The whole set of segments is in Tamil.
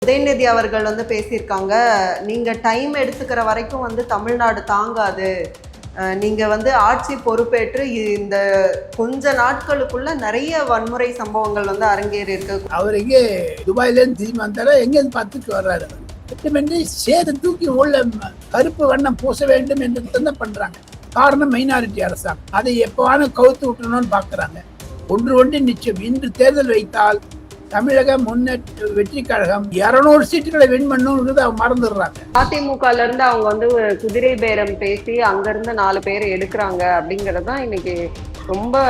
உதயநிதி அவர்கள் பேசியிருக்காங்க. நீங்க டைம் எடுத்துக்கிற வரைக்கும் தமிழ்நாடு தாங்காது. நீங்க ஆட்சி பொறுப்பேற்று இந்த கொஞ்ச நாட்களுக்குள்ள நிறைய வன்முறை சம்பவங்கள் அரங்கேறி இருக்கு. அவர் எங்கே துபாயிலேருந்து திரும்பி வந்தாரா, எங்கேருந்து பார்த்துட்டு வர்றாரு. சேது தூக்கி உள்ள கருப்பு வண்ணம் பூச வேண்டும் என்று தான் பண்றாங்க. காரணம் மைனாரிட்டி அரசாங்கம். அதை எப்பவான கவுத்து விட்டணும்னு பாக்குறாங்க. ஒன்று நிச்சயம், இன்று தேர்தல் வைத்தால் தமிழக முன்னேற்ற வெற்றி கழகம் 200 சீட்டுகளை வின் பண்ணுங்கிறது அவங்க மறந்துடுறாங்க. அதிமுகல இருந்து அவங்க குதிரை பேரம் பேசி அங்க இருந்து 4 பேரை எடுக்கிறாங்க அப்படிங்கறதுதான் இன்னைக்கு ரொம்ப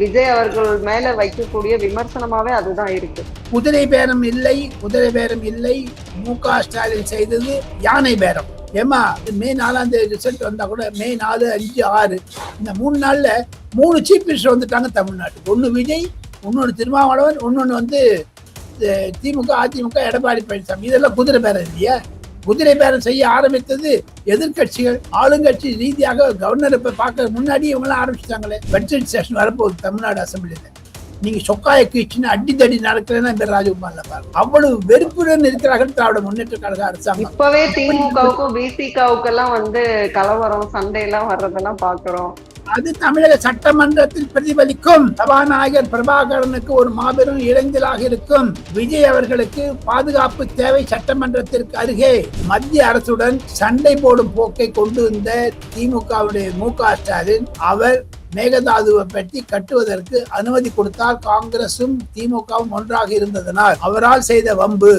விஜய் அவர்கள் மேல வைக்கக்கூடிய விமர்சனமாவே அதுதான் இருக்கு. குதிரை பேரம் இல்லை. மு.க. ஸ்டாலின் செய்தது யானை பேரம். ஏமா மே 4ஆம் தேதி ரிசல்ட் வந்தா கூட மே 4, 5, 6 இந்த 3 நாள்ல 3 சீஃப் மினிஸ்டர் வந்துட்டாங்க தமிழ்நாட்டுக்கு. ஒன்னு விஜய், இன்னொன்று திருமாவளவன், இன்னொன்று திமுக, அதிமுக, எடப்பாடி பழனிசாமி. இதெல்லாம் குதிரை பேரம் இல்லையா? குதிரை பேரம் செய்ய ஆரம்பித்தது எதிர்கட்சிகள். ஆளுங்கட்சி ரீதியாக கவர்னரை பார்க்க முன்னாடி இவங்களாம் ஆரம்பிச்சிட்டாங்களே. பட்ஜெட் செஷன் வரப்போகுது தமிழ்நாடு அசம்பிளியில. நீங்க சொக்காய கீச்சுன்னு அடித்தடி நடக்கிறேன்னா இந்த ராஜகுமார்ல பாருங்க. அவ்வளவு வெறுப்புடன் இருக்கிறார்கள் திராவிட முன்னேற்ற கழக அரசாங்கம். இப்பவே திமுகவுக்கும் பிசிகாவுக்கு எல்லாம் கலவரம் சண்டை எல்லாம் வர்றதெல்லாம் பாக்குறோம். அது தமிழக சட்டமன்றத்தில் பிரதிபலிக்கும். சபாநாயகர் பிரபாகரனுக்கு ஒரு மாபெரும் இளைஞராக இருக்கும். விஜய் அவர்களுக்கு பாதுகாப்பு தேவை. சட்டமன்றத்திற்கு அருகே மத்திய அரசுடன் சண்டை போடும் போக்கை கொண்டு வந்த திமுகவுடைய மு.க. ஸ்டாலின் அவர் மேகதாதுவை பற்றி கட்டுவதற்கு அனுமதி கொடுத்தால் காங்கிரசும் திமுகவும் ஒன்றாக இருந்ததனால் அவரால் செய்த வம்பு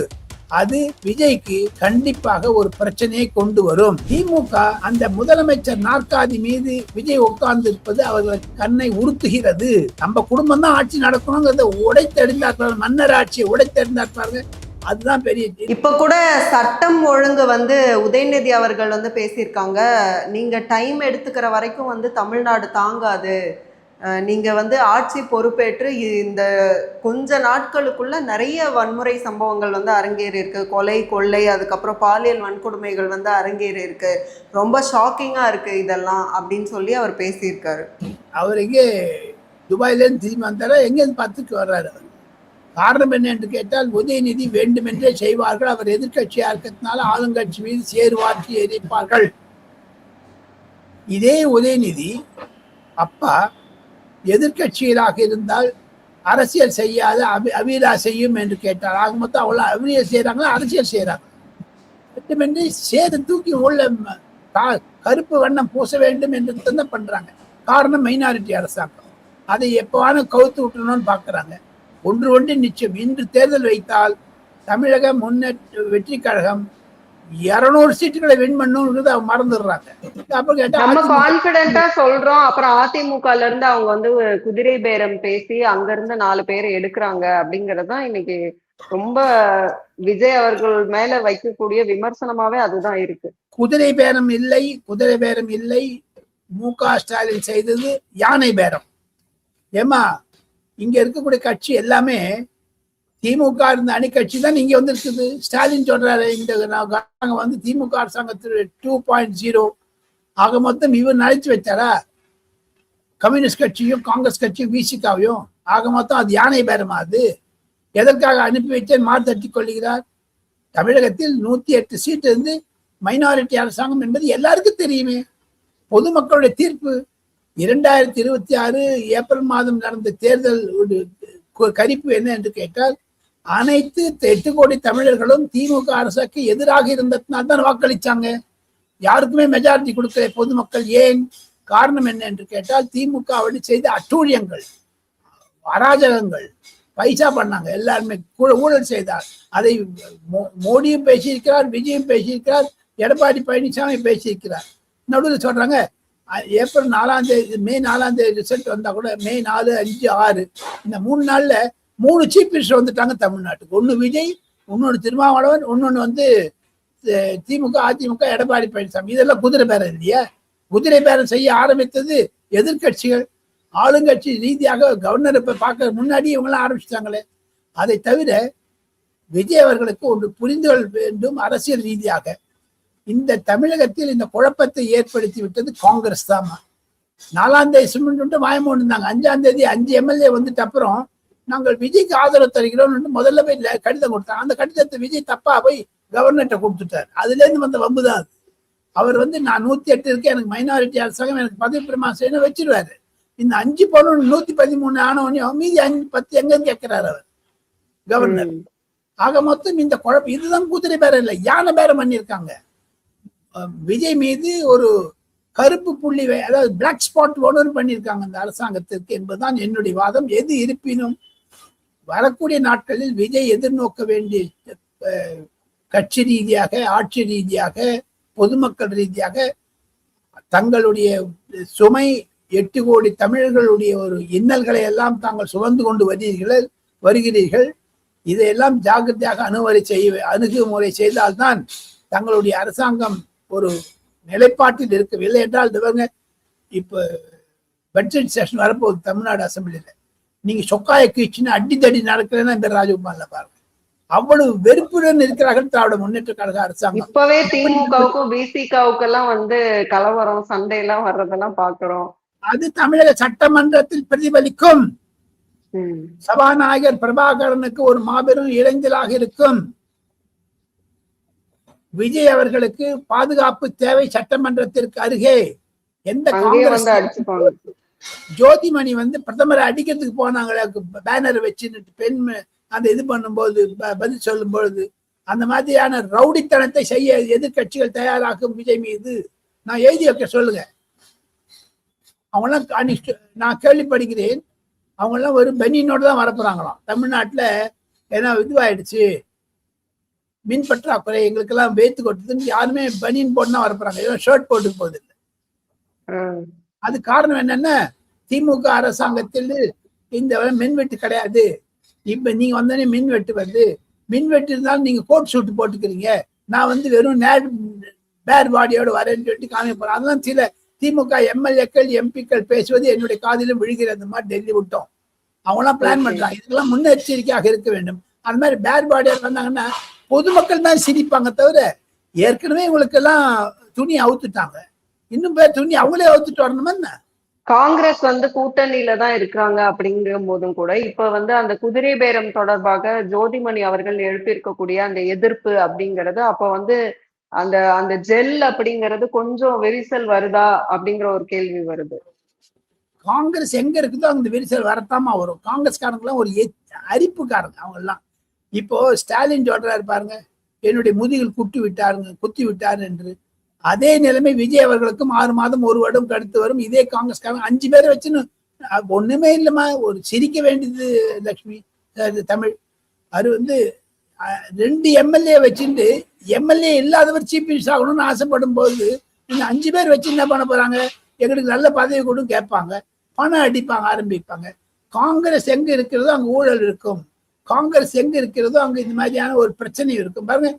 அது விஜய்க்கு கண்டிப்பாக ஒரு பிரச்சனையை கொண்டு வரும். திமுக அந்த முதலமைச்சர் நாற்காலி மீது விஜய் உட்கார்ந்து இருப்பது அவர்களுக்கு கண்ணை உறுத்துகிறது. நம்ம குடும்பம் தான் ஆட்சி நடக்கணுங்கிறத உடைத்தெறிந்தார்கள். மன்னர் ஆட்சியை உடைத்தெறிந்தார்கள். அதுதான் பெரிய. இப்ப கூட சட்டம் ஒழுங்கு உதயநிதி அவர்கள் பேசியிருக்காங்க. நீங்க டைம் எடுத்துக்கிற வரைக்கும் தமிழ்நாடு தாங்காது. நீங்க ஆட்சி பொறுப்பேற்று இந்த கொஞ்ச நாட்களுக்குள்ள நிறைய வன்முறை சம்பவங்கள் அரங்கேறி இருக்கு. கொலை, கொள்ளை, அதுக்கப்புறம் பாலியல் வன்கொடுமைகள் அரங்கேறி இருக்கு. ரொம்ப ஷாக்கிங்கா இருக்கு இதெல்லாம் அப்படின்னு சொல்லி அவர் பேசியிருக்காரு. அவர் எங்கே துபாயிலேருந்து திரும்பி வந்தாரா, எங்கேருந்து பார்த்துட்டு வர்றாரு. காரணம் என்ன என்று கேட்டால் உதயநிதி வேண்டுமென்றே செய்வார்கள். அவர் எதிர்கட்சியா இருக்கிறதுனால ஆளுங்கட்சி மீது சேருவாட்சி எரிப்பார்கள். இதே உதயநிதி அப்பா எதிர்கட்சிகளாக இருந்தால் அரசியல் செய்யாத அபிரா செய்யும் என்று கேட்டார். ஆக மொத்தம் அவ்வளோ அபிரியல் செய்யறாங்களா, அரசியல் செய்யறாங்க. மட்டுமின்றி சேது தூக்கி உள்ள கருப்பு வண்ணம் பூச வேண்டும் என்று தான் பண்றாங்க. காரணம் மைனாரிட்டி அரசாங்கம். அதை எப்பவான கவுத்து விட்டணும்னு பாக்குறாங்க. ஒன்று நிச்சயம், இன்று தேர்தல் வைத்தால் தமிழக முன்னேற்ற வெற்றி கழகம் 200 சீட்டுகளை வின் பண்ணுங்கிறது அவங்க மறந்துடுறாங்க. நம்ம கான்பிடென்டா சொல்றோம். அப்புறம் அதிமுகல இருந்து அவங்க குதிரை பேரம் பேசி அங்க இருந்து 4 பேரை எடுக்கிறாங்க அப்படிங்கறதுதான் இன்னைக்கு ரொம்ப விஜய் அவர்கள் மேல வைக்கக்கூடிய விமர்சனமாவே அதுதான் இருக்கு. குதிரை பேரம் இல்லை. மு.க. ஸ்டாலின் செய்தது யானை பேரம். ஏமா இங்க இருக்கக்கூடிய கட்சி எல்லாமே திமுக இருந்த அணி கட்சி தான் இங்க இருக்குது. ஸ்டாலின் சொல்றாரு இந்த திமுக அரசாங்கத்தில் 2.0 ஆக மொத்தம் இவர் நினைச்சு வச்சாரா? கம்யூனிஸ்ட் கட்சியும் காங்கிரஸ் கட்சியும் விசிகாவையும் ஆக மொத்தம் அது யானை பேரமா? அது எதற்காக அனுப்பி வச்சேன் மாறு தட்டி கொள்ளுகிறார். தமிழகத்தில் 108 சீட் இருந்து மைனாரிட்டி அரசாங்கம் என்பது எல்லாருக்கும் தெரியுமே. பொதுமக்களுடைய தீர்ப்பு 2026 ஏப்ரல் மாதம் நடந்த தேர்தல் கணிப்பு என்ன என்று கேட்டால் அனைத்து 8 கோடி தமிழர்களும் திமுக அரசுக்கு எதிராக இருந்ததுனால்தான் வாக்களிச்சாங்க. யாருக்குமே மெஜாரிட்டி கொடுக்கல பொதுமக்கள். ஏன்? காரணம் என்ன என்று கேட்டால் திமுக செய்த அட்டூழியங்கள், அராஜகங்கள், பைசா பண்ணாங்க. எல்லாருமே ஊழல் செய்தார். அதை மோடியும் பேசியிருக்கிறார், விஜயும் பேசியிருக்கிறார், எடப்பாடி பழனிசாமி பேசியிருக்கிறார். நடுவில் சொல்றாங்க ஏப்ரல் 4ஆம் தேதி மே 4ஆம் தேதி ரிசல்ட் வந்தா கூட மே 4, 5, 6 இந்த 3 நாள்ல 3 சீஃப் மினிஸ்டர் வந்துட்டாங்க தமிழ்நாட்டுக்கு. ஒன்னு விஜய், இன்னொன்று திருமாவளவன், இன்னொன்று திமுக, அதிமுக, எடப்பாடி பழனிசாமி. இதெல்லாம் குதிரை பேரம் இல்லையா? குதிரை பேரம் செய்ய ஆரம்பித்தது எதிர்கட்சிகள். ஆளுங்கட்சி ரீதியாக கவர்னரை பார்க்க முன்னாடி இவங்களாம் ஆரம்பிச்சிட்டாங்களே. அதை தவிர விஜய் அவர்களுக்கு ஒன்று புரிந்து கொள்ள வேண்டும். அரசியல் ரீதியாக இந்த தமிழகத்தில் இந்த குழப்பத்தை ஏற்படுத்தி விட்டது காங்கிரஸ் தான். 4ஆம் தேதி சிமெண்ட் மாயமோன்னு இருந்தாங்க. 5ஆம் தேதி 5 எம்எல்ஏ வந்துட்டு அப்புறம் நாங்கள் விஜய்க்கு ஆதரவு தருகிறோம் முதல்ல போய் கடிதம் கொடுத்தாங்க. அந்த கடிதத்தை விஜய் தப்பா போய் கவர்னர்கிட்ட கொடுத்துட்டார். அதுல இருந்து வந்த வம்பு தான் அது. அவர் நான் 108 இருக்கு, எனக்கு மைனாரிட்டி அரசாங்கம், எனக்கு பதவி பிரமாணம் செய்யணும் வச்சிருவாரு. இந்த 5 பவுன் 113 ஆனவனையும் மீதி 10 எங்கன்னு கேட்கிறாரு அவர் கவர்னர். ஆக மொத்தம் இந்த குழப்பம். இதுதான் குதிரை பேரம் இல்லை, யானை பேரம் பண்ணியிருக்காங்க. விஜய் மீது ஒரு கருப்பு புள்ளி, அதாவது பிளாக் ஸ்பாட் ஒன்று பண்ணியிருக்காங்க இந்த அரசாங்கத்திற்கு என்பதுதான் என்னுடைய வாதம். எது இருப்பினும் வரக்கூடிய நாட்களில் விஜய் எதிர்நோக்க வேண்டிய கட்சி ரீதியாக, ஆட்சி ரீதியாக, பொதுமக்கள் ரீதியாக தங்களுடைய சுமை 8 கோடி தமிழர்களுடைய ஒரு இன்னல்களை எல்லாம் தாங்கள் சுமந்து கொண்டு வருகிறீர்கள். இதையெல்லாம் ஜாக்கிரதையாக அணுகுமுறை செய்தால்தான் தங்களுடைய அரசாங்கம் ஒரு நிலைப்பாட்டில் இருக்கவில்லை என்றால் இப்ப பட்ஜெட் செஷன் வரப்போகுது தமிழ்நாடு அசம்பிளியில. நீங்க சொக்காய கீழ்ச்சின்னு அடித்தடி நடக்கலன்னா இந்த ராஜகோபால்ல பாருங்க, அவ்வளவு வெறுப்புடன் இருக்கிறார்கள் திராவிட முன்னேற்ற கழக அரசாங்கம். இப்பவே திமுகவுக்கும் பிசிகவுக்கு எல்லாம் கலவரம் சண்டை எல்லாம் வர்றதெல்லாம் பாக்குறோம். அது தமிழக சட்டமன்றத்தில் பிரதிபலிக்கும். சபாநாயகர் பிரபாகரனுக்கு ஒரு மாபெரும் இளைஞராக இருக்கும். விஜய் அவர்களுக்கு பாதுகாப்பு தேவை சட்டமன்றத்திற்கு அருகே. எந்த காங்கிரஸ் ஜோதிமணி பிரதமரை அடிக்கிறதுக்கு போனாங்களே பேனர் வச்சுட்டு பெண் அந்த இது பண்ணும்போது பதில் சொல்லும் பொழுது அந்த மாதிரியான ரவுடித்தனத்தை செய்ய எதிர்கட்சிகள் தயாராகும் விஜய் மீது. நான் எழுதி வைக்க சொல்லுங்க. அவங்கெல்லாம் நான் கேள்விப்படுகிறேன், அவங்கெல்லாம் ஒரு பனியனோடு தான் வரப்போறாங்களாம் தமிழ்நாட்டுல. ஏன்னா இதுவாயிடுச்சு, மின் பற்றாக்குறை, எங்களுக்கெல்லாம் வேத்து கொட்டுதுன்னு யாருமே பனியன் போட்டுதான் வரப்போறாங்க, ஏதோ ஷர்ட் போட்டு போகுது இல்லை. அது காரணம் என்னன்னா, திமுக அரசாங்கத்தில் இந்த மின்வெட்டு கிடையாது. இப்ப நீங்க வந்தோடனே மின்வெட்டு வருது. மின்வெட்டு இருந்தாலும் நீங்க கோட் சூட்டு போட்டுக்கிறீங்க, நான் வெறும் பேர் பாடியோட வரேன்னு சொல்லிட்டு காமிக்க போறேன். அதெல்லாம் சில திமுக எம்எல்ஏக்கள் எம்பிக்கள் பேசுவது என்னுடைய காதிலும் விழுகிறது. மாதிரி டெல்லி விட்டோம், அவங்களாம் பிளான் பண்றாங்க. இதுக்கெல்லாம் முன்னெச்சரிக்கையாக இருக்க வேண்டும். அந்த மாதிரி பேர் பாடியோட வந்தாங்கன்னா பொதுமக்கள் தான் சிரிப்பாங்க தவிர, ஏற்கனவே உங்களுக்கு எல்லாம் துணி அவுத்துட்டாங்க, இன்னும் பேர் துணி அவங்களே அவுத்துட்டு வரணுமா என்ன? காங்கிரஸ் கூட்டணியில தான் இருக்கிறாங்க அப்படிங்கிற போதும் கூட இப்ப அந்த குதிரை பேரம் தொடர்பாக ஜோதிமணி அவர்கள் எழுப்பியிருக்கக்கூடிய அந்த எதிர்ப்பு அப்படிங்கிறது அப்ப அந்த அந்த ஜெல் அப்படிங்கிறது கொஞ்சம் விரிசல் வருதா அப்படிங்கிற ஒரு கேள்வி வருது. காங்கிரஸ் எங்க இருக்குதோ அந்த விரிசல் வரத்தாமா வரும். காங்கிரஸ்காரங்க எல்லாம் ஒரு அரிப்புக்காரங்க அவங்க எல்லாம். இப்போ ஸ்டாலின் சொல்றாரு பாருங்க, என்னுடைய முதுகில் குத்தி விட்டாரு என்று. அதே நிலைமை விஜய் அவர்களுக்கும் 6 மாதம் 1 வருடம் கடுத்து வரும். இதே காங்கிரஸ்காரங்க 5 பேரை வச்சுன்னு ஒண்ணுமே இல்லைம்மா. ஒரு சிரிக்க வேண்டியது லட்சுமி தமிழ். அது 2 எம்எல்ஏ வச்சுட்டு எம்எல்ஏ இல்லாதவர் சீஃப் மினிஸ்டர் ஆகணும்னு ஆசைப்படும் போது இந்த 5 பேர் வச்சு என்ன பண்ண போறாங்க? எங்களுக்கு நல்ல பதவி கூட கேட்பாங்க, பணம் அடிப்பாங்க, ஆரம்பிப்பாங்க. காங்கிரஸ் எங்க இருக்கிறதோ அங்க ஊழல் இருக்கும். காங்கிரஸ் எங்க இருக்கிறதோ அங்க இந்த மாதிரியான ஒரு பிரச்சனை இருக்கும். பாருங்க,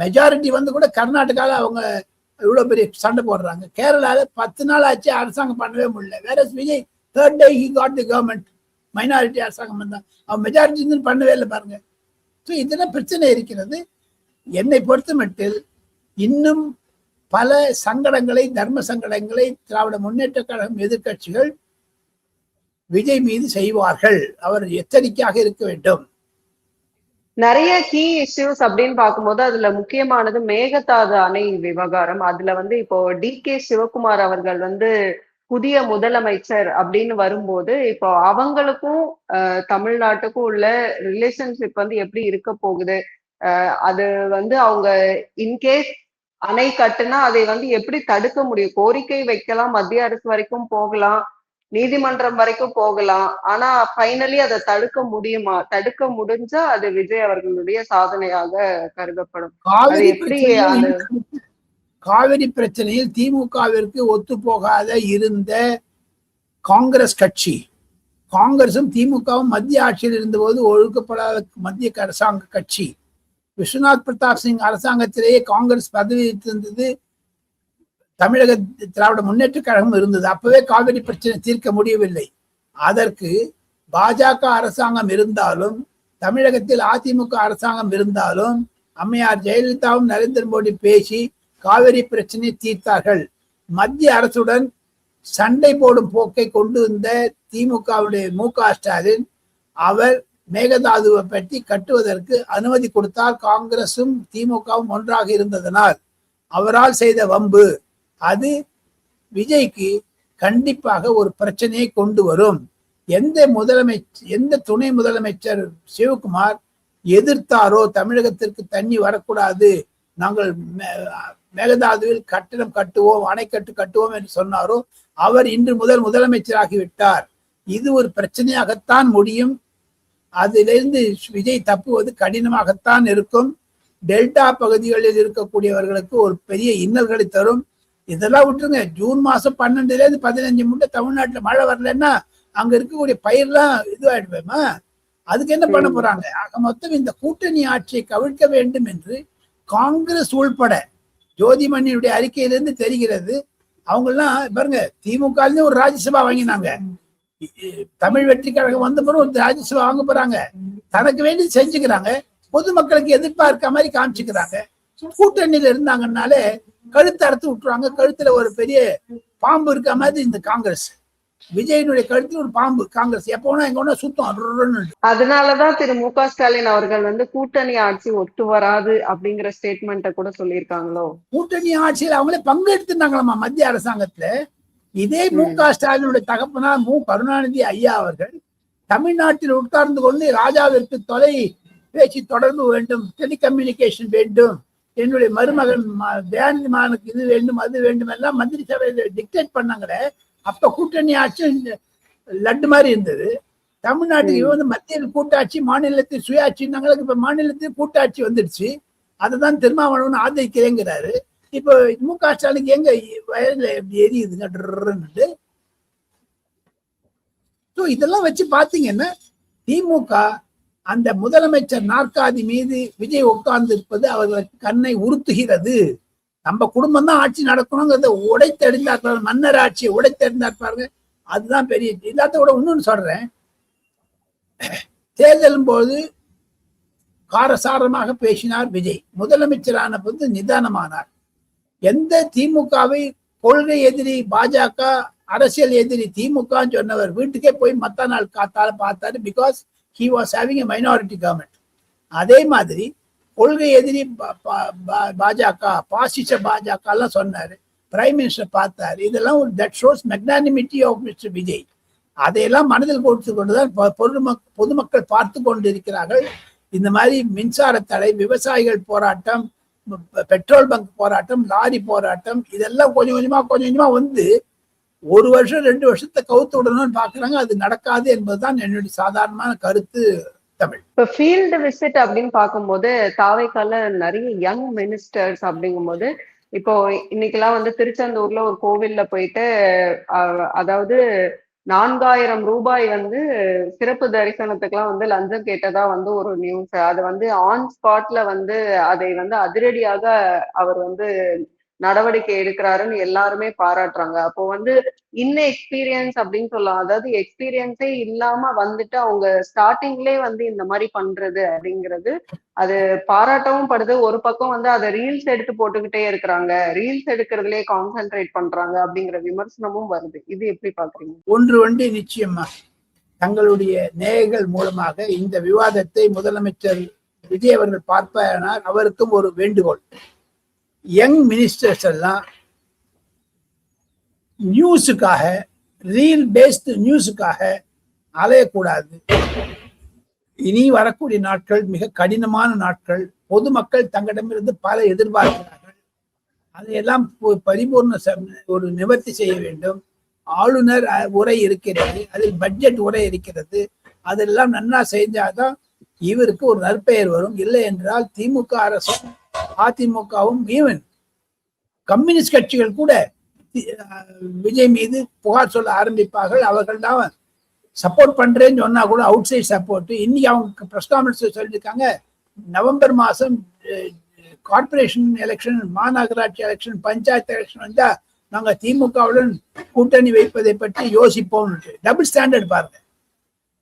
மெஜாரிட்டி கூட கர்நாடகால அவங்க இவ்வளவு பெரிய சண்டை போடுறாங்க. கேரளால 10 நாள் ஆச்சு அரசாங்கம் பண்ணவே முடியல. வேற Vijay 3rd day he got the government. Minority அரசாங்கம் தான், அவன் மெஜாரிட்டி பண்ணவே இல்லை பாருங்க. ஸோ இதெல்லாம் பிரச்சனை இருக்கிறது. என்னை பொறுத்த மட்டில் இன்னும் பல சங்கடங்களை, தர்ம சங்கடங்களை திராவிட முன்னேற்ற கழகம் எதிர்கட்சிகள் விஜய் மீது செய்வார்கள். அவர் எச்சரிக்கையாக இருக்க வேண்டும். நிறைய கீ இஷ்யூஸ் அப்படின்னு பார்க்கும்போது அதுல முக்கியமானது மேகதாது அணை விவகாரம். அதுல இப்போ DK சிவகுமார் அவர்கள் புதிய முதலமைச்சர் அப்படின்னு வரும்போது இப்போ அவங்களுக்கும் தமிழ்நாட்டுக்கும் உள்ள ரிலேஷன்ஷிப் எப்படி இருக்க போகுது, அது அவங்க இன்கேஸ் அணை கட்டுனா அதை எப்படி தடுக்க முடியும்? கோரிக்கை வைக்கலாம், மத்திய அரசு வரைக்கும் போகலாம், நீதிமன்றம் வரைக்கும் போகலாம், ஆனா ஃபைனலி அதை தடுக்க முடியுமா? தடுக்க முடிஞ்சா அது விஜய் அவர்களுடைய சாதனையாக கருதப்படும். காவிரி பிரச்சனையில் திமுகவிற்கு ஒத்து போகாத இருந்த காங்கிரஸ் கட்சி, காங்கிரசும் திமுகவும் மத்திய ஆட்சியில் இருந்தபோது ஒழுக்கப்படாத மத்திய அரசாங்க கட்சி. விஸ்வநாத் பிரதாப் சிங் அரசாங்கத்திலேயே காங்கிரஸ் பதவி இருந்தது, தமிழக திராவிட முன்னேற்ற கழகம் இருந்தது. அப்பவே காவிரி பிரச்சனை தீர்க்க முடியவில்லை. அதற்கு பாஜக அரசாங்கம் இருந்தாலும், தமிழகத்தில் அதிமுக அரசாங்கம் இருந்தாலும், அம்மையார் ஜெயலலிதாவும் நரேந்திர மோடி பேசி காவிரி பிரச்சனையை தீர்த்தார்கள். மத்திய அரசுடன் சண்டை போடும் போக்கை கொண்டு வந்த திமுகவுடைய MK ஸ்டாலின் அவர் மேகதாதுவை பற்றி கட்டுவதற்கு அனுமதி கொடுத்தால் காங்கிரசும் திமுகவும் ஒன்றாக இருந்ததனால் அவரால் செய்த வம்பு அது விஜய்க்கு கண்டிப்பாக ஒரு பிரச்சனையை கொண்டு வரும். எந்த துணை முதலமைச்சர் சிவகுமார் எதிர்த்தாரோ தமிழகத்திற்கு தண்ணி வரக்கூடாது, நாங்கள் மேகதாதுவில் கட்டிடம் கட்டுவோம், அணைக்கட்டு கட்டுவோம் என்று சொன்னாரோ அவர் இன்று முதலமைச்சராகிவிட்டார். இது ஒரு பிரச்சனையாகத்தான் முடியும். அதிலிருந்து விஜய் தப்புவது கடினமாகத்தான் இருக்கும். டெல்டா பகுதிகளில் இருக்கக்கூடியவர்களுக்கு ஒரு பெரிய இன்னல்களை தரும். இதெல்லாம் விட்டுருங்க. ஜூன் மாசம் 12 15 முட்டை தமிழ்நாட்டுல மழை வரலன்னா அங்க இருக்கக்கூடிய பயிர்லாம் இதுவாயிடுவேமா? அதுக்கு என்ன பண்ண போறாங்க? ஆக மொத்தம் இந்த கூட்டணி ஆட்சியை கவிழ்க்க வேண்டும் என்று காங்கிரஸ் உள்பட ஜோதிமணியுடைய அறிக்கையிலிருந்து தெரிகிறது. அவங்க எல்லாம் பாருங்க, திமுக ஒரு ராஜ்யசபா வாங்கினாங்க, தமிழ் வெற்றி கழகம் வந்த பிறகு ஒரு ராஜ்யசபா வாங்க போறாங்க. தனக்கு வேண்டி செஞ்சுக்கிறாங்க, பொதுமக்களுக்கு எதிர்பார்க்க மாதிரி காமிச்சுக்கிறாங்க. கூட்டணியில இருந்தாங்கன்னாலே கழுத்து அறுத்து விட்டுருவாங்க. கழுத்துல ஒரு பெரிய பாம்பு இருக்க மாதிரி இந்த காங்கிரஸ். விஜயனுடைய கழுத்துல ஒரு பாம்பு காங்கிரஸ் எப்போனா எங்க சுத்தம். அதனாலதான் திரு மு.க. ஸ்டாலின் அவர்கள் வந்து கூட்டணி ஆட்சி ஒத்து வராது அப்படிங்கிற ஸ்டேட்மெண்ட்டை கூட சொல்லியிருக்காங்களோ. கூட்டணி ஆட்சியில் அவங்களே பங்கெடுத்துட்டாங்களாமா மத்திய அரசாங்கத்துல. இதே மு.க. ஸ்டாலினுடைய தகப்பனார் மு. கருணாநிதி ஐயா அவர்கள் தமிழ்நாட்டில் உட்கார்ந்து கொண்டு ராஜாவிற்கு தொலை பேச்சு தொடர்பு வேண்டும், டெலிகம்யூனிகேஷன் வேண்டும், என்னுடைய மருமகன் தயாநிதிமானுக்கு இது வேண்டும் அது வேண்டும் எல்லாம் மந்திரி சபையில டிக்டேட் பண்ணாங்களே. அப்ப கூட்டணி ஆட்சி லட்டு மாதிரி இருந்தது. தமிழ்நாட்டுக்கு மத்தியில் கூட்டாட்சி, மாநிலத்தில் சுயாட்சின்னாங்களுக்கு இப்ப மாநிலத்தில் கூட்டாட்சி வந்துடுச்சு. அதைதான் திருமாவளவன் ஆதரிக்கிறேங்கிறாரு. இப்போ மு.க. ஸ்டாலினுக்கு எங்க வயதுல எப்படி எரியுதுங்க. இதெல்லாம் வச்சு பாத்தீங்கன்னா திமுக அந்த முதலமைச்சர் நாற்காலி மீது விஜய் உட்கார்ந்து இருப்பது அவர்களுக்கு கண்ணை உறுத்துகிறது. நம்ம குடும்பம் தான் ஆட்சி நடக்கணுங்கிறத உடைத்தெறிந்தார், மன்னர் ஆட்சியை உடைத்தெறிந்தார் பாருங்க. அதுதான் பெரிய எல்லாத்தோட. இன்னொன்னு சொல்றேன், தேர்தலும் போது காரசாரமாக பேசினார் விஜய். முதலமைச்சரான போது நிதானமானார். எந்த திமுகவை கொள்கை எதிரி பாஜக, அரசியல் எதிரி திமுக சொன்னவர் வீட்டுக்கே போய் மத்த நாள் காத்தால பார்த்தாரு. Because he was having a minority government. அதே மாதிரி கொள்கை எதிரி பாஜக, பாசிச பாஜக எல்லாம் சொன்னாரு, பிரைம் மினிஸ்டர் பார்த்தாரு. இதெல்லாம் ஒரு that shows magnanimity of mister Vijay. அதையெல்லாம் மனதில் கொடுத்து கொண்டுதான் பொதுமக்கள் பார்த்து கொண்டு இருக்கிறார்கள். இந்த மாதிரி மின்சார தடை, விவசாயிகள் போராட்டம், பெட்ரோல் பங்க் போராட்டம், லாரி போராட்டம், இதெல்லாம் கொஞ்சம் கொஞ்சமா வந்து 1 வருஷம் 2 வருஷத்தை கவுத்து விடணும்னு பாக்குறாங்க. அது நடக்காது என்பதுதான் என்னுடைய சாதாரணமான கருத்து. தமிழ் இப்ப ஃபீல்டு விசிட் அப்படின்னு பார்க்கும்போது தாவைக்கால நிறைய யங் மினிஸ்டர்ஸ் அப்படிங்கும்போது, இப்போ இன்னைக்கெல்லாம் வந்து திருச்செந்தூர்ல ஒரு கோவில்ல போயிட்டு அதாவது 4000 ரூபாய் வந்து சிறப்பு தரிசனத்துக்குலாம் வந்து லஞ்சம் கேட்டதா வந்து ஒரு நியூஸ். அது வந்து ஆன் ஸ்பாட்ல வந்து அதை வந்து அதிரடியாக அவர் வந்து நடவடிக்கை எடுக்கிறாருன்னு எல்லாருமே பாராட்டுறாங்க. அப்போ வந்து எக்ஸ்பீரியன்ஸ் அப்படின்னு சொல்லலாம். அதாவது எக்ஸ்பீரியன்ஸே இல்லாம வந்துட்டு அவங்க ஸ்டார்டிங்லேயே வந்து இந்த மாதிரி பண்றது அப்படிங்கிறது அது பாராட்டவும் படுது. ஒரு பக்கம் வந்து அதை ரீல்ஸ் எடுத்து போட்டுக்கிட்டே இருக்கிறாங்க, ரீல்ஸ் எடுக்கிறதுலயே கான்சென்ட்ரேட் பண்றாங்க அப்படிங்கிற விமர்சனமும் வருது. இது எப்படி பாக்குறீங்க? ஒன்று நிச்சயமா தங்களுடைய நேயர்கள் மூலமாக இந்த விவாதத்தை முதலமைச்சர் விஜய் அவர்கள் பார்ப்பார். அவருக்கும் ஒரு வேண்டுகோள், யங் மினிஸ்டர்ஸ் எல்லாம் நியூஸுக்காக, ரீல் பேஸ்டு நியூஸுக்காக அலையக்கூடாது. இனி வரக்கூடிய நாட்கள் மிக கடினமான நாட்கள். பொதுமக்கள் தங்களிடமிருந்து பல எதிர்பார்க்கிறார்கள். அதையெல்லாம் பரிபூர்ண ஒரு நிவர்த்தி செய்ய வேண்டும். ஆளுநர் உரை இருக்கிறது, அதில் பட்ஜெட் உரை இருக்கிறது. அதெல்லாம் நன்னா செஞ்சாதான் இவருக்கு ஒரு நற்பெயர் வரும். இல்லை என்றால் திமுக அரசும் அதிமுகவும் ஈவன் கம்யூனிஸ்ட் கட்சிகள் கூட விஜய் மீது புகார் சொல்ல ஆரம்பிப்பார்கள். அவர்கள் தான் சப்போர்ட் பண்றேன்னு சொன்னா கூட அவுட் சைட் சப்போர்ட். இன்னைக்கு அவங்க பிரஸ் கான்ஃபரன்ஸ் சொல்லியிருக்காங்க, நவம்பர் மாசம் கார்பரேஷன் எலெக்ஷன், மாநகராட்சி எலெக்ஷன், பஞ்சாயத்து எலெக்ஷன் வந்தா நாங்க திமுகவுடன் கூட்டணி வைப்பதை பற்றி யோசிப்போம். டபுள் ஸ்டாண்டர்ட் பாருங்க,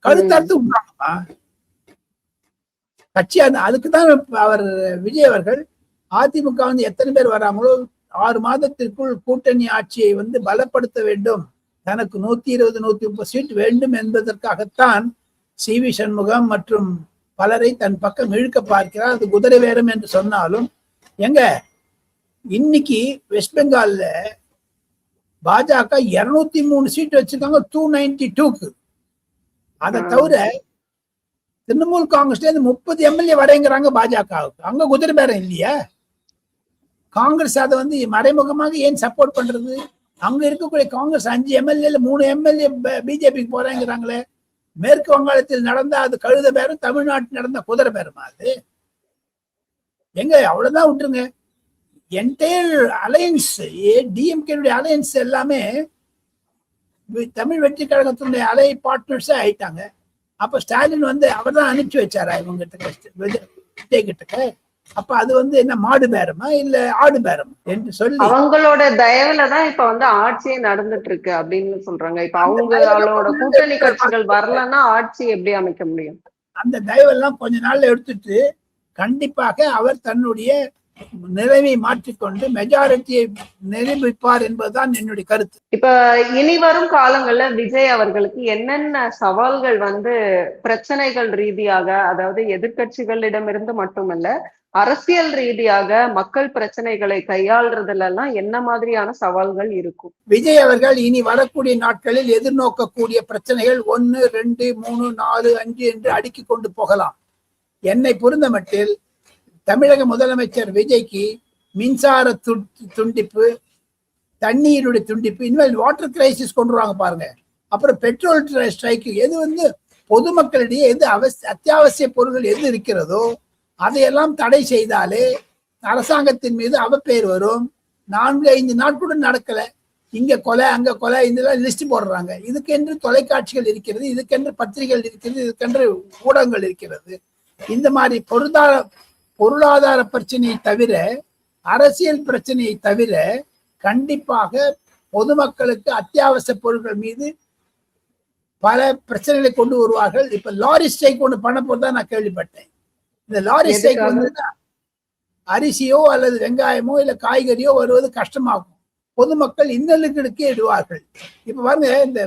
கருத்தறுத்து விடுறாங்கப்பா கட்சி. அதுக்குதான் அவர் விஜய் அவர்கள் அதிமுக வந்து எத்தனை பேர் வராங்களோ 6 மாதத்திற்குள் கூட்டணி ஆட்சியை வந்து பலப்படுத்த வேண்டும், தனக்கு 120 130 சீட் வேண்டும் என்பதற்காகத்தான் சி.வி. சண்முகம் மற்றும் பலரை தன் பக்கம் இழுக்க பார்க்கிறார். அது குதிரை வேடம் என்று சொன்னாலும் எங்க இன்னைக்கு வெஸ்ட் பெங்கால்ல பாஜக 203 சீட் வச்சிருக்காங்க 292க்கு. அதை தவிர திரிணாமுல் காங்கிரஸ்ல இருந்து 30 எம்எல்ஏ வரைங்கிறாங்க பாஜகவுக்கு. அங்க குதிரை பேரம் இல்லையா? காங்கிரஸ் அதை வந்து மறைமுகமாக ஏன் சப்போர்ட் பண்றது? அங்க இருக்கக்கூடிய காங்கிரஸ் 5 எம்எல்ஏ 3 எம்எல்ஏ பிஜேபிக்கு போறாங்கிறாங்களே. மேற்கு வங்காளத்தில் நடந்த அது கழுத பேரம், தமிழ்நாட்டில் நடந்த குதிரை பேரமா? அது எங்க அவ்வளவுதான் விட்டுருங்க. என்டையர் அலையன்ஸ், டிஎம்கே அலையன்ஸ் எல்லாமே தமிழ் வெற்றி கழகத்தினுடைய அலை பார்ட்னர்ஸே ஆயிட்டாங்க. அப்ப ஸ்டாலின் வந்து அவர் தான் அனுப்பிச்சு வச்சாரா இவங்க விஜய் கிட்ட? அப்ப அது வந்து என்ன மாடு பேரமா இல்ல ஆடு பேரமா என்று சொல்லி அவங்களோட தயவுலதான் இப்ப வந்து ஆட்சியே நடந்துட்டு இருக்கு அப்படின்னு சொல்றாங்க. இப்ப அவங்களோட கூட்டணி கட்சிகள் வரலன்னா ஆட்சி எப்படி அமைக்க முடியும்? அந்த தயவெல்லாம் கொஞ்ச நாள்ல எடுத்துட்டு கண்டிப்பாக அவர் தன்னுடைய நிலைமை மாற்றிக்கொண்டு மெஜாரிட்டியை நிரூபிப்பார் என்பதுதான் என்னுடைய கருத்து. இப்ப இனி வரும் காலங்கள்ல விஜய் அவர்களுக்கு என்னென்ன சவால்கள் வந்து பிரச்சனைகள் ரீதியாக, அதாவது எதிர்கட்சிகளிடமிருந்து மட்டுமல்ல அரசியல் ரீதியாக மக்கள் பிரச்சனைகளை கையாள்றதுல எல்லாம் என்ன மாதிரியான சவால்கள் இருக்கும்? விஜய் அவர்கள் இனி வரக்கூடிய நாட்களில் எதிர்நோக்கக்கூடிய பிரச்சனைகள் 1, 2, 3, 4, 5 என்று அடுக்கி கொண்டு போகலாம். என்னை பொறுத்த மட்டில் தமிழக முதலமைச்சர் விஜய்க்கு மின்சார துண்டிப்பு, தண்ணீருடைய துண்டிப்பு, இனிமேல் வாட்டர் கிரைசிஸ் கொண்டு வருவாங்க பாருங்க. அப்புறம் பெட்ரோல் ஸ்ட்ரைக், எது வந்து பொதுமக்களிடையே எது அத்தியாவசிய பொருட்கள் எது இருக்கிறதோ அதையெல்லாம் தடை செய்தாலே அரசாங்கத்தின் மீது அவப்பெயர் வரும். 4-5 நாட்களுடன் நடக்கல, இங்க கொலை அங்க கொலை, இதெல்லாம் லிஸ்ட் போடுறாங்க. இதுக்கென்று தொலைக்காட்சிகள் இருக்கிறது, இதுக்கென்று பத்திரிகைகள் இருக்கிறது, இதுக்கென்று ஊடகங்கள் இருக்கிறது. இந்த மாதிரி பொருளாதார பிரச்சனையை தவிர, அரசியல் பிரச்சனையை தவிர கண்டிப்பாக பொதுமக்களுக்கு அத்தியாவசிய பொருட்கள் மீது பல பிரச்சனைகளை கொண்டு வருவார்கள். இப்ப லாரி ஸ்ட்ரைக் ஒன்று பண்ண போதுதான் நான் கேள்விப்பட்டேன். இந்த லாரி ஸ்ட்ரைக் வந்து அரிசியோ அல்லது வெங்காயமோ இல்ல காய்கறியோ வருவது கஷ்டமாகும். பொதுமக்கள் இன்னலுக்கு இடுவார்கள். இப்ப பாருங்க, இந்த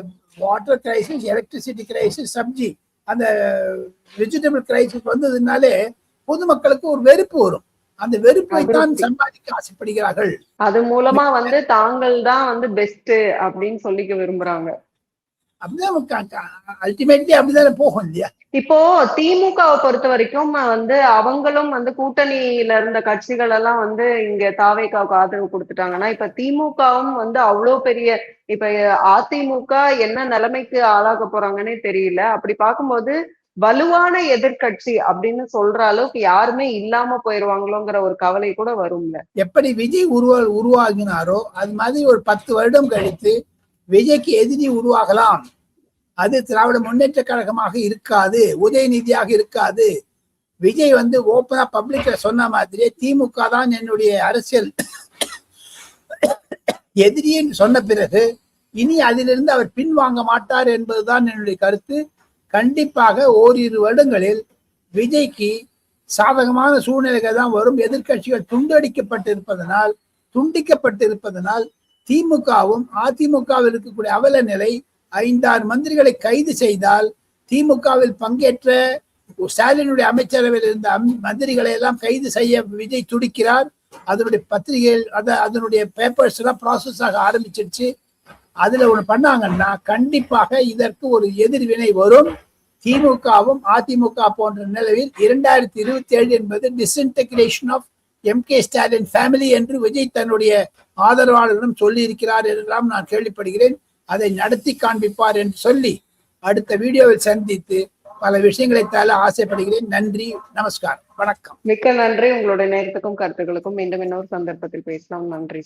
water crisis, electricity crisis, sabzi, அந்த வெஜிடபிள் கிரைசிஸ் வந்ததுனாலே பொதுமக்களுக்கு ஒரு வெறுப்பு வரும். அந்த வெறுப்பை தான் சம்பாதிக்க ஆசைப்படுகிறார்கள். அது மூலமா வந்து தாங்கள் தான் வந்து பெஸ்ட் அப்படின்னு சொல்லிக்க விரும்புறாங்க. அப்படிதான் அல்டிமேட்லி அப்படிதானே போகும் இல்லையா? இப்போ திமுகவை பொறுத்த வரைக்கும் வந்து அவங்களும் வந்து கூட்டணியில இருந்த கட்சிகள் எல்லாம் வந்து இங்க தாவேகாவுக்கு ஆதரவு கொடுத்துட்டாங்கன்னா, இப்ப திமுகவும் வந்து அவ்வளவு பெரிய, இப்ப அதிமுக என்ன நிலைமைக்கு ஆளாக போறாங்கன்னே தெரியல. அப்படி பார்க்கும்போது வலுவான எதிர்கட்சி அப்படின்னு சொல்ற அளவுக்கு யாருமே இல்லாம போயிருவாங்களோங்கிற ஒரு கவலை கூட வரும்ல. எப்படி விஜய் உருவாகினாரோ அது மாதிரி ஒரு 10 வருடம் கழித்து விஜய்க்கு எதிரி உருவாகலாம். அது திராவிட முன்னேற்ற கழகமாக இருக்காது, உதயநிதியாக இருக்காது. விஜய் வந்து ஓப்பனா பப்ளிக்ல சொன்ன மாதிரியே திமுக தான் என்னுடைய அரசியல் எதிரின்னு சொன்ன பிறகு இனி அதிலிருந்து அவர் பின்வாங்க மாட்டார் என்பதுதான் என்னுடைய கருத்து. கண்டிப்பாக ஓரிரு வருடங்களில் விஜய்க்கு சாதகமான சூழ்நிலைகள் தான் வரும். எதிர்கட்சிகள் துண்டிக்கப்பட்டிருப்பதனால் திமுகவும் அதிமுகவில் இருக்கக்கூடிய அவல நிலை, 5-6 மந்திரிகளை கைது செய்தால், திமுகவில் பங்கேற்ற ஸ்டாலினுடைய அமைச்சரவையில் இருந்த மந்திரிகளை எல்லாம் கைது செய்ய விஜய் துடிக்கிறார். அதனுடைய பத்திரிகைகள் அதனுடைய பேப்பர்ஸ் எல்லாம் ப்ராசஸ் ஆக ஆரம்பிச்சிருச்சு. அதுல ஒண்ணு பண்ணாங்கன்னா கண்டிப்பாக இதற்கு ஒரு எதிர்வினை வரும். திமுகவும் அதிமுக போன்ற நிலவில் 2027 என்பது disintegration of MK. Stalin family என்று விஜய் தன்னுடைய ஆதரவாளர்களிடம் சொல்லி இருக்கிறார் என்றெல்லாம் நான் கேள்விப்படுகிறேன். அதை நடத்தி காண்பிப்பார் என்று சொல்லி அடுத்த வீடியோவில் சந்தித்து பல விஷயங்களை தர ஆசைப்படுகிறேன். நன்றி, நமஸ்காரம், வணக்கம். மிக்க நன்றி. உங்களுடைய நேரத்துக்கும் கருத்துக்களுக்கும் மீண்டும் இன்னொரு சந்தர்ப்பத்தில் பேசலாம். நன்றி.